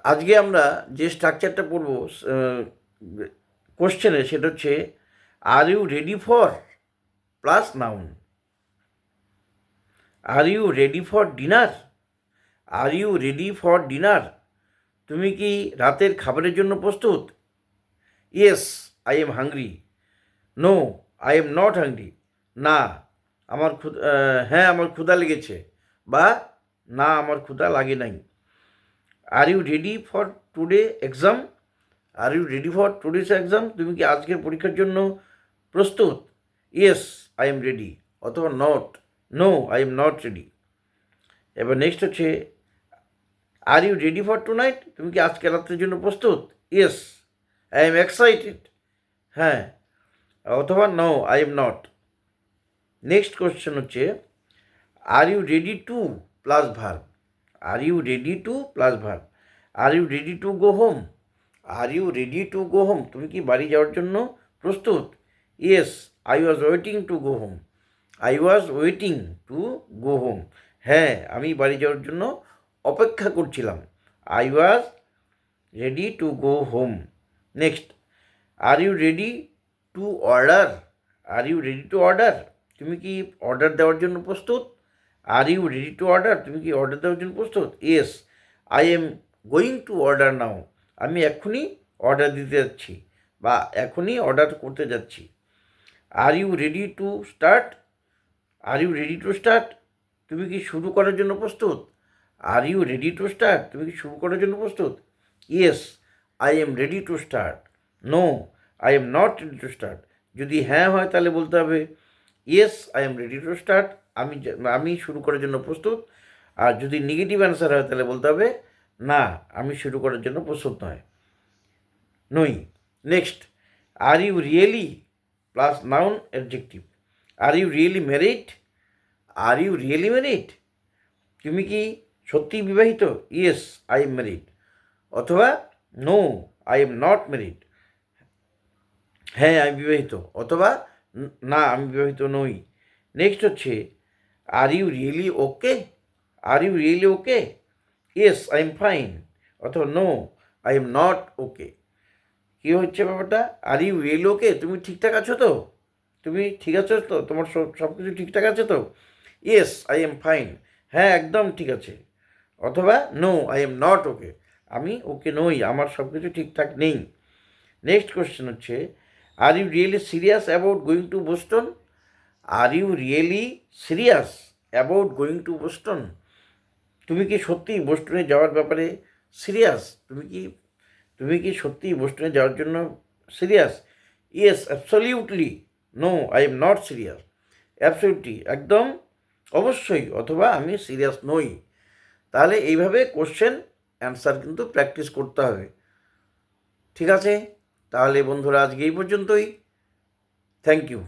আজকে আমরা যে স্ট্রাকচারটা পড়ব কোশ্চেনে, সেটা হচ্ছে are you ready for plus noun. Are you ready for dinner? Are you ready for dinner? তুমি কি রাতের খাবারের জন্য প্রস্তুত? Yes, I am hungry. No, I am not hungry. না, হ্যাঁ, আমার ক্ষুধা লেগেছে, বা না, আমার ক্ষুধা লাগে নাই। Are you ready for today exam? Are you ready for today's exam? তুমি কি আজকের পরীক্ষার জন্য প্রস্তুত? Yes, I am ready. অথবা not, no, I am not ready. এবার নেক্সট হচ্ছে are you ready for tonight? তুমি কি আজকে রাত্রের জন্য প্রস্তুত? Yes, I am excited. হ্যাঁ, অথবা no, I am not. Next question হচ্ছে are you ready to plus verb. Are you ready to plus verb. Are you ready to go home? Are you ready to go home? তুমি কি বাড়ি যাওয়ার জন্য প্রস্তুত? Yes, I was waiting to go home. I was waiting to go home. হ্যাঁ, আমি বাড়ি যাওয়ার জন্য অপেক্ষা করছিলাম। I was ready to go home. Next, are you ready to order? Are you ready to order? তুমি কি অর্ডার দেওয়ার জন্য প্রস্তুত? Are you ready to order? তুমি কি অর্ডার দেওয়ার জন্য প্রস্তুত? Yes, I am going to order নাও। আমি এখনই অর্ডার দিতে যাচ্ছি, বা এখনই অর্ডার করতে যাচ্ছি। Are you ready to start? Are you ready to start? তুমি কি শুরু করার জন্য প্রস্তুত? Are you ready to start? তুমি কি শুরু করার জন্য প্রস্তুত? Yes, I am ready to start. No, I am not ready to start. যদি হ্যাঁ হয় তাহলে বলতে হবে yes, I am ready to start, আমি শুরু করার জন্য প্রস্তুত। আর যদি নেগেটিভ অ্যান্সার হয় তাহলে বলতে হবে না, আমি শুরু করার জন্য প্রস্তুত নই। Next, are you really plus noun adjective. Are you really married? Are you really married? তুমি কি সত্যিই বিবাহিত? Yes, I am married. অথবা no, I am not married. হ্যাঁ, আমি বিবাহিত। অথবা না, আমি বিবাহিত নই। নেক্সট হচ্ছে are you really okay? Are you really okay? Yes, I am fine. অথবা no, I am not okay. কী হচ্ছে ব্যাপারটা? Are you really okay? তুমি ঠিকঠাক আছো তো? তুমি ঠিক আছো তো? তোমার সব কিছু ঠিকঠাক আছে তো? Yes, I am fine. হ্যাঁ, একদম ঠিক আছে। অথবা no, I am not okay. আমি ওকে নই, আমার সব কিছু ঠিকঠাক নেই। নেক্সট কোশ্চেন হচ্ছে are you really serious about going to Boston? Are you really serious about going to Boston? তুমি কি সত্যিই বোস্টনে যাওয়ার ব্যাপারে সিরিয়াস? তুমি কি সত্যিই বোস্টনে যাওয়ার জন্য serious? Yes, absolutely. No, I am not serious. Absolutely, একদম, অবশ্যই, অথবা আমি সিরিয়াস নই। তাহলে এইভাবে কোশ্চেন অ্যান্সার কিন্তু প্র্যাকটিস করতে হবে। ঠিক আছে, তাহলে বন্ধুরা আজকে এই পর্যন্তই। Thank you.